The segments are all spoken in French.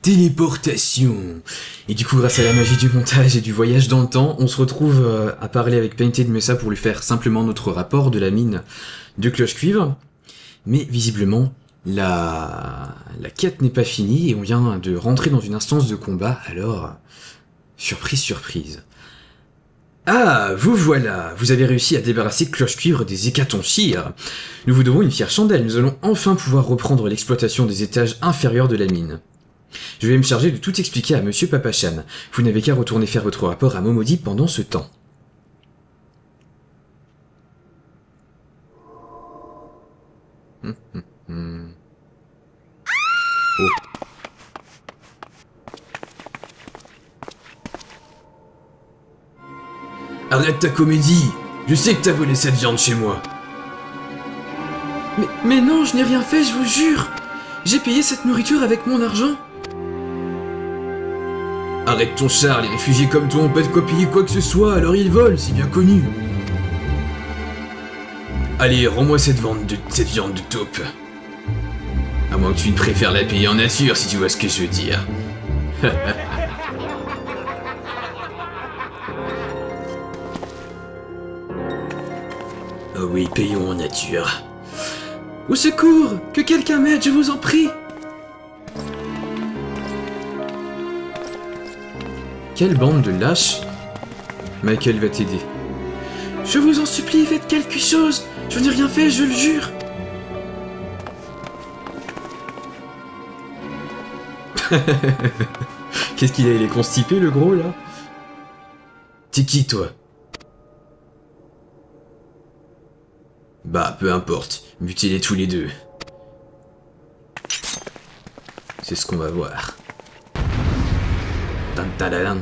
Téléportation. Et du coup, grâce à la magie du montage et du voyage dans le temps, on se retrouve à parler avec Painted Mesa pour lui faire simplement notre rapport de la mine de cloche-cuivre. Mais visiblement, la quête n'est pas finie et on vient de rentrer dans une instance de combat, alors... Surprise, surprise. Ah, vous voilà. Vous avez réussi à débarrasser Cloche-Cuivre des hécatomphyres. Nous vous devons une fière chandelle. Nous allons enfin pouvoir reprendre l'exploitation des étages inférieurs de la mine. Je vais me charger de tout expliquer à Monsieur Papachan. Vous n'avez qu'à retourner faire votre rapport à Momodi pendant ce temps. Oh. Arrête ta comédie! Je sais que t'as volé cette viande chez moi. Mais non, je n'ai rien fait, je vous jure. J'ai payé cette nourriture avec mon argent. Arrête ton char, les réfugiés comme toi ont pas de quoi payer quoi que ce soit, alors ils volent, c'est bien connu. Allez, rends-moi cette viande de taupe. À moins que tu ne préfères la payer en nature, si tu vois ce que je veux dire. Oh oui, payons en nature. Au secours! Que quelqu'un m'aide, je vous en prie! Quelle bande de lâches? Michael va t'aider. Je vous en supplie, faites quelque chose! Je n'ai rien fait, je le jure! Qu'est-ce qu'il a? Il est constipé, le gros, là? T'es qui, toi? Bah, peu importe. Butez-les tous les deux. C'est ce qu'on va voir. Tantadadan.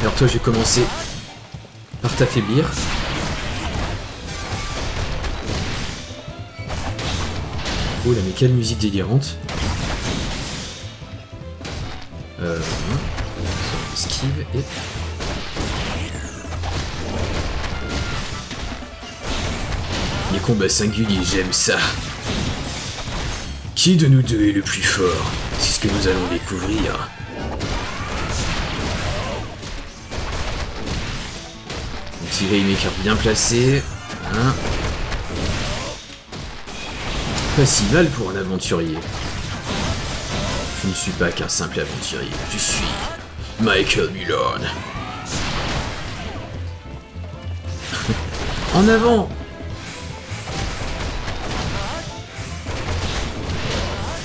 Alors toi, je vais commencer par t'affaiblir. Oh là, mais quelle musique délirante. Esquive et... Les combats singuliers, j'aime ça. Qui de nous deux est le plus fort? C'est ce que nous allons découvrir. Un petit Rainmaker bien placé. Hein. Pas si mal pour un aventurier. Je ne suis pas qu'un simple aventurier. Je suis Michael Mullen. En avant!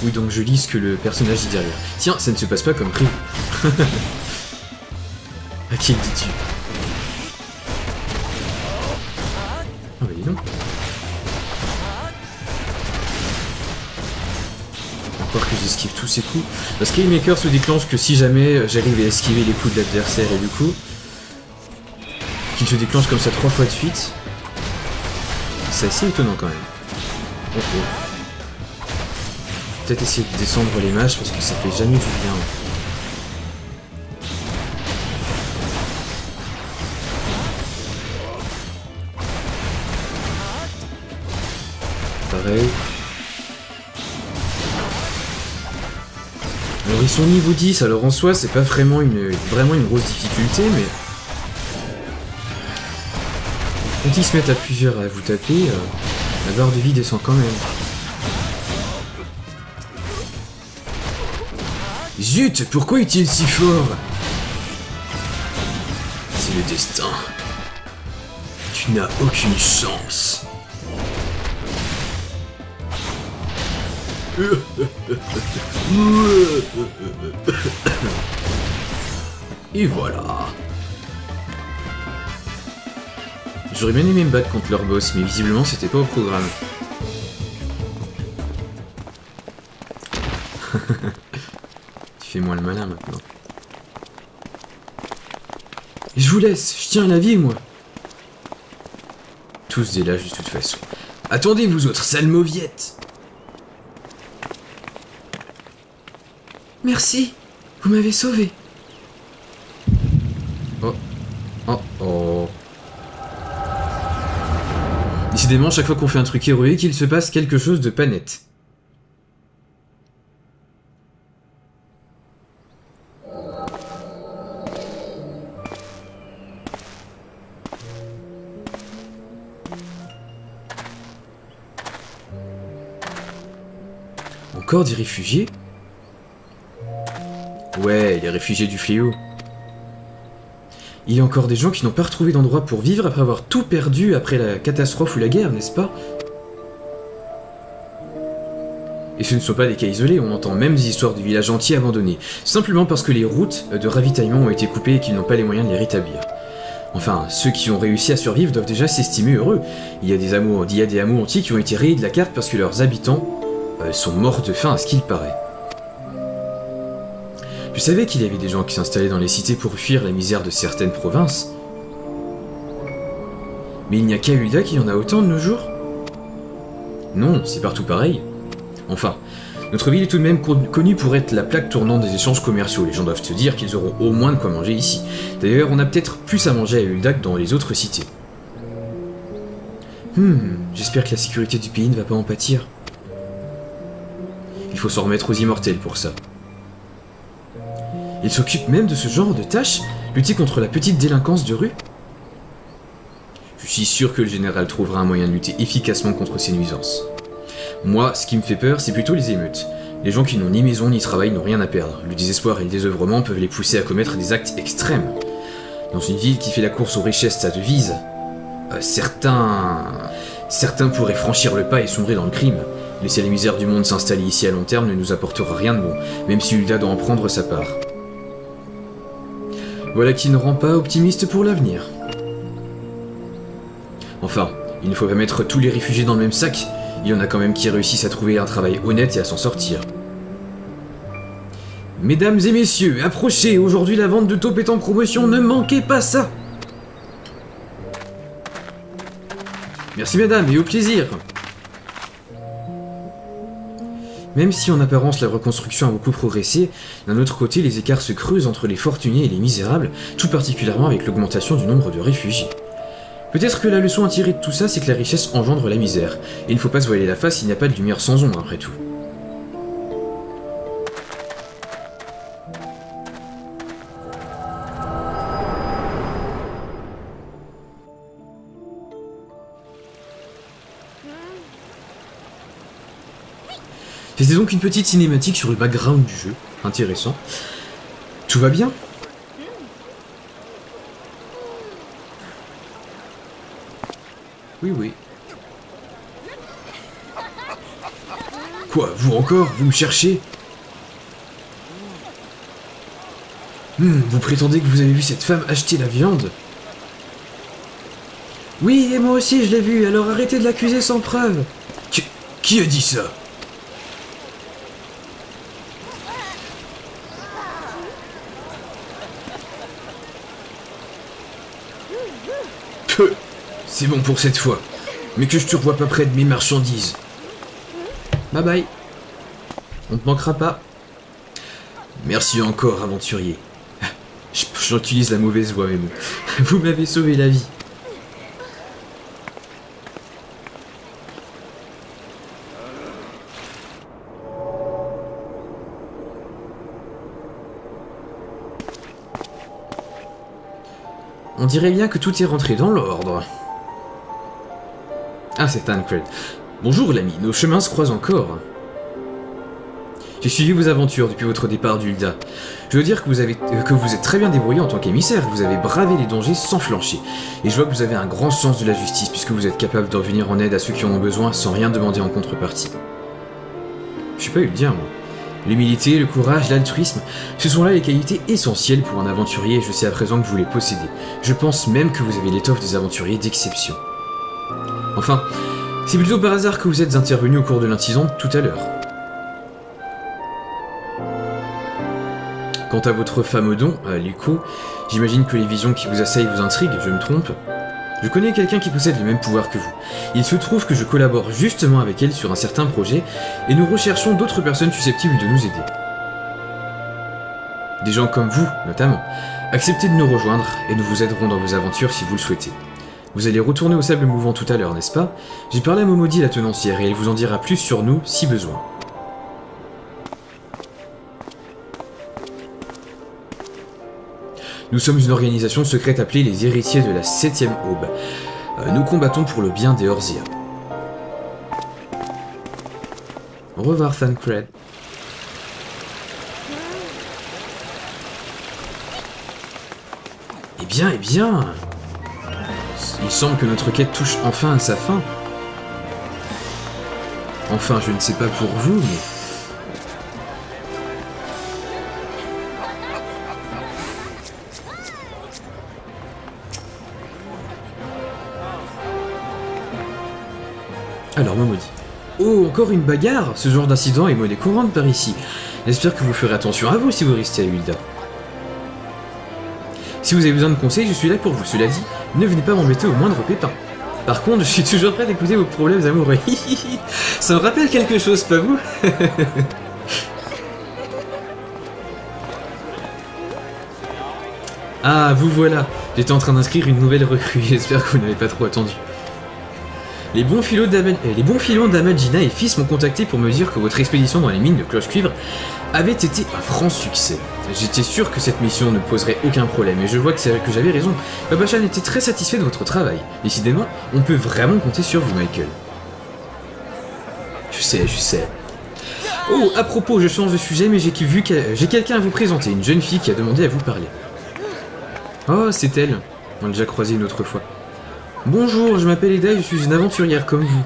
Oui, donc je lis ce que le personnage dit derrière. Tiens, ça ne se passe pas comme prévu. À qui le dis-tu? Ah bah dis donc. Encore que j'esquive tous ces coups. Parce que Rainmaker se déclenche que si jamais j'arrive à esquiver les coups de l'adversaire et du coup... qu'il se déclenche comme ça 3 fois de suite. C'est assez étonnant quand même. Oh oh. Peut-être essayer de descendre les mages parce que ça fait jamais du bien. Pareil. Alors ils sont niveau 10, alors en soi c'est pas vraiment une grosse difficulté, mais... Quand ils se mettent à plusieurs à vous taper, la barre de vie descend quand même. Zut, pourquoi est-il si fort? C'est le destin. Tu n'as aucune chance. Et voilà. J'aurais bien aimé me battre contre leur boss, mais visiblement c'était pas au programme. Fais-moi le malin maintenant. Je vous laisse, je tiens à la vie, moi. Tous des lâches de toute façon. Attendez, vous autres, sales mauviettes. Merci, vous m'avez sauvé. Oh. Oh oh. Décidément, chaque fois qu'on fait un truc héroïque, il se passe quelque chose de pas net. Encore des réfugiés? Ouais, les réfugiés du fléau. Il y a encore des gens qui n'ont pas retrouvé d'endroit pour vivre après avoir tout perdu après la catastrophe ou la guerre, n'est-ce pas? Et ce ne sont pas des cas isolés, on entend même des histoires de villages entiers abandonnés, simplement parce que les routes de ravitaillement ont été coupées et qu'ils n'ont pas les moyens de les rétablir. Enfin, ceux qui ont réussi à survivre doivent déjà s'estimer heureux. Il y a des hameaux entiers qui ont été rayés de la carte parce que leurs habitants sont morts de faim à ce qu'il paraît. Je savais qu'il y avait des gens qui s'installaient dans les cités pour fuir la misère de certaines provinces. Mais il n'y a qu'à Ul'dah qu'il y en a autant de nos jours? Non, c'est partout pareil. Enfin, notre ville est tout de même connue pour être la plaque tournante des échanges commerciaux. Les gens doivent se dire qu'ils auront au moins de quoi manger ici. D'ailleurs, on a peut-être plus à manger à Ul'dah que dans les autres cités. J'espère que la sécurité du pays ne va pas en pâtir. Il faut s'en remettre aux immortels pour ça. Il s'occupe même de ce genre de tâches, lutter contre la petite délinquance de rue. Je suis sûr que le général trouvera un moyen de lutter efficacement contre ces nuisances. Moi, ce qui me fait peur, c'est plutôt les émeutes. Les gens qui n'ont ni maison ni travail n'ont rien à perdre. Le désespoir et le désœuvrement peuvent les pousser à commettre des actes extrêmes. Dans une ville qui fait la course aux richesses sa devise, certains pourraient franchir le pas et sombrer dans le crime. Laisser la misère du monde s'installer ici à long terme ne nous apportera rien de bon, même si Ul'dah doit en prendre sa part. Voilà qui ne rend pas optimiste pour l'avenir. Enfin, il ne faut pas mettre tous les réfugiés dans le même sac. Il y en a quand même qui réussissent à trouver un travail honnête et à s'en sortir. Mesdames et messieurs, approchez, aujourd'hui la vente de taupes est en promotion, ne manquez pas ça! Merci madame, et au plaisir! Même si en apparence la reconstruction a beaucoup progressé, d'un autre côté les écarts se creusent entre les fortunés et les misérables, tout particulièrement avec l'augmentation du nombre de réfugiés. Peut-être que la leçon à tirer de tout ça, c'est que la richesse engendre la misère, et il ne faut pas se voiler la face, il n'y a pas de lumière sans ombre après tout. C'était donc une petite cinématique sur le background du jeu, intéressant. Tout va bien? Oui, oui. Quoi, vous encore? Vous me cherchez? Vous prétendez que vous avez vu cette femme acheter la viande? Oui, et moi aussi je l'ai vue, alors arrêtez de l'accuser sans preuve. Qui a dit ça? C'est bon pour cette fois, mais que je te revoie pas près de mes marchandises. Bye bye. On te manquera pas. Merci encore, aventurier. J'utilise la mauvaise voix, mais bon. Vous m'avez sauvé la vie. On dirait bien que tout est rentré dans l'ordre. Ah, c'est Tancred. Bonjour l'ami, nos chemins se croisent encore. J'ai suivi vos aventures depuis votre départ d'Ul'dah. Je veux dire que vous êtes très bien débrouillé en tant qu'émissaire, vous avez bravé les dangers sans flancher. Et je vois que vous avez un grand sens de la justice, puisque vous êtes capable de venir en aide à ceux qui en ont besoin sans rien demander en contrepartie. Je suis pas Uldien, moi. L'humilité, le courage, l'altruisme, ce sont là les qualités essentielles pour un aventurier et je sais à présent que vous les possédez. Je pense même que vous avez l'étoffe des aventuriers d'exception. Enfin, c'est plutôt par hasard que vous êtes intervenu au cours de l'incident tout à l'heure. Quant à votre fameux don, l'écho, j'imagine que les visions qui vous assaillent vous intriguent, je me trompe? Je connais quelqu'un qui possède le même pouvoir que vous. Il se trouve que je collabore justement avec elle sur un certain projet, et nous recherchons d'autres personnes susceptibles de nous aider. Des gens comme vous, notamment. Acceptez de nous rejoindre, et nous vous aiderons dans vos aventures si vous le souhaitez. Vous allez retourner au sable mouvant tout à l'heure, n'est-ce pas? J'ai parlé à Momodi, la tenancière, et elle vous en dira plus sur nous, si besoin. Nous sommes une organisation secrète appelée les Héritiers de la 7ème Aube. Nous combattons pour le bien des Orzea. Au revoir, Thancred. Eh bien, eh bien. Il semble que notre quête touche enfin à sa fin. Enfin, je ne sais pas pour vous, mais... Alors, Momodi. Oh, encore une bagarre! Ce genre d'incident est monnaie courante par ici. J'espère que vous ferez attention à vous si vous restez à Ul'dah. Si vous avez besoin de conseils, je suis là pour vous. Cela dit, ne venez pas m'embêter au moindre pépin. Par contre, je suis toujours prêt d'écouter vos problèmes amoureux. Ça me rappelle quelque chose, pas vous? Ah, vous voilà. J'étais en train d'inscrire une nouvelle recrue. J'espère que vous n'avez pas trop attendu. Les bons filons d'Amajina et fils m'ont contacté pour me dire que votre expédition dans les mines de Cloche-Cuivre avait été un franc succès. J'étais sûr que cette mission ne poserait aucun problème, et je vois que j'avais raison. Babachan était très satisfait de votre travail. Décidément, on peut vraiment compter sur vous, Michael. Je sais. Oh, à propos, je change de sujet, mais j'ai quelqu'un à vous présenter, une jeune fille qui a demandé à vous parler. Oh, c'est elle. On l'a déjà croisée une autre fois. Bonjour, je m'appelle Eda et je suis une aventurière comme vous.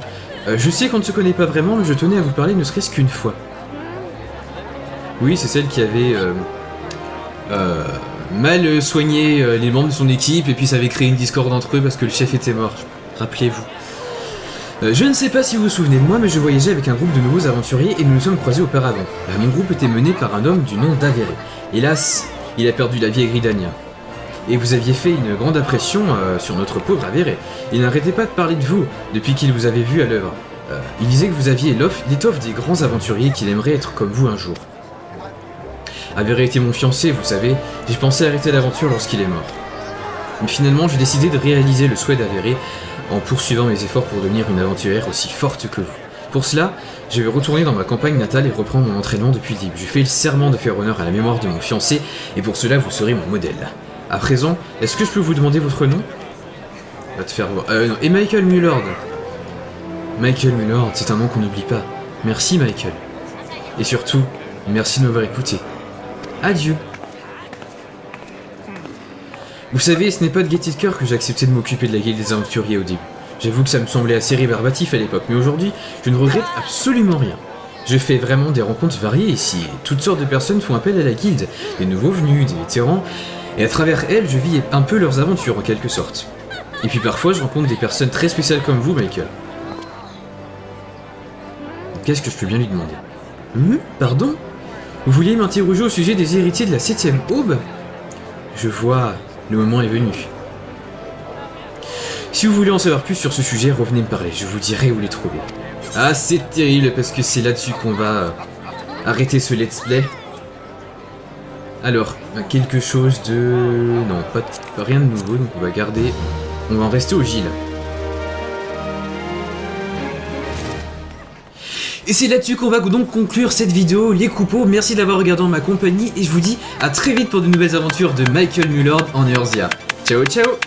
Je sais qu'on ne se connaît pas vraiment, mais je tenais à vous parler ne serait-ce qu'une fois. Oui, c'est celle qui avait mal soigné les membres de son équipe et puis ça avait créé une discorde entre eux parce que le chef était mort. Rappelez-vous. Je ne sais pas si vous vous souvenez de moi, mais je voyageais avec un groupe de nouveaux aventuriers et nous nous sommes croisés auparavant. Mon groupe était mené par un homme du nom d'Avéré. Hélas, il a perdu la vie à Gridania. Et vous aviez fait une grande impression sur notre pauvre Avéré. Il n'arrêtait pas de parler de vous depuis qu'il vous avait vu à l'œuvre. Il disait que vous aviez l'étoffe des grands aventuriers qu'il aimerait être comme vous un jour. Avéré était mon fiancé, vous savez. J'ai pensé arrêter l'aventure lorsqu'il est mort. Mais finalement, j'ai décidé de réaliser le souhait d'Avéré en poursuivant mes efforts pour devenir une aventurière aussi forte que vous. Pour cela, je vais retourner dans ma campagne natale et reprendre mon entraînement depuis le début. Je fais le serment de faire honneur à la mémoire de mon fiancé, et pour cela, vous serez mon modèle. À présent, est-ce que je peux vous demander votre nom? Va te faire voir. Non. Et Michael Mullord. Michael Mullord, c'est un nom qu'on n'oublie pas. Merci, Michael. Et surtout, merci de m'avoir écouté. Adieu. Vous savez, ce n'est pas de gaieté de cœur que j'ai accepté de m'occuper de la guilde des aventuriers au début. J'avoue que ça me semblait assez rébarbatif à l'époque, mais aujourd'hui, je ne regrette absolument rien. Je fais vraiment des rencontres variées ici, et toutes sortes de personnes font appel à la guilde, des nouveaux venus, des vétérans, et à travers elles, je vis un peu leurs aventures en quelque sorte. Et puis parfois, je rencontre des personnes très spéciales comme vous, Michael. Qu'est-ce que je peux bien lui demander? Pardon? Vous vouliez m'interroger au sujet des héritiers de la 7ème aube? Je vois, le moment est venu. Si vous voulez en savoir plus sur ce sujet, revenez me parler, je vous dirai où les trouver. Ah, c'est terrible, parce que c'est là-dessus qu'on va arrêter ce let's play. Alors, quelque chose de... Non, pas rien de nouveau, donc on va garder... On va en rester au Gilles. Et c'est là-dessus qu'on va donc conclure cette vidéo, les coupeaux. Merci d'avoir regardé en ma compagnie, et je vous dis à très vite pour de nouvelles aventures de Michael Mullord en Eorzea. Ciao, ciao!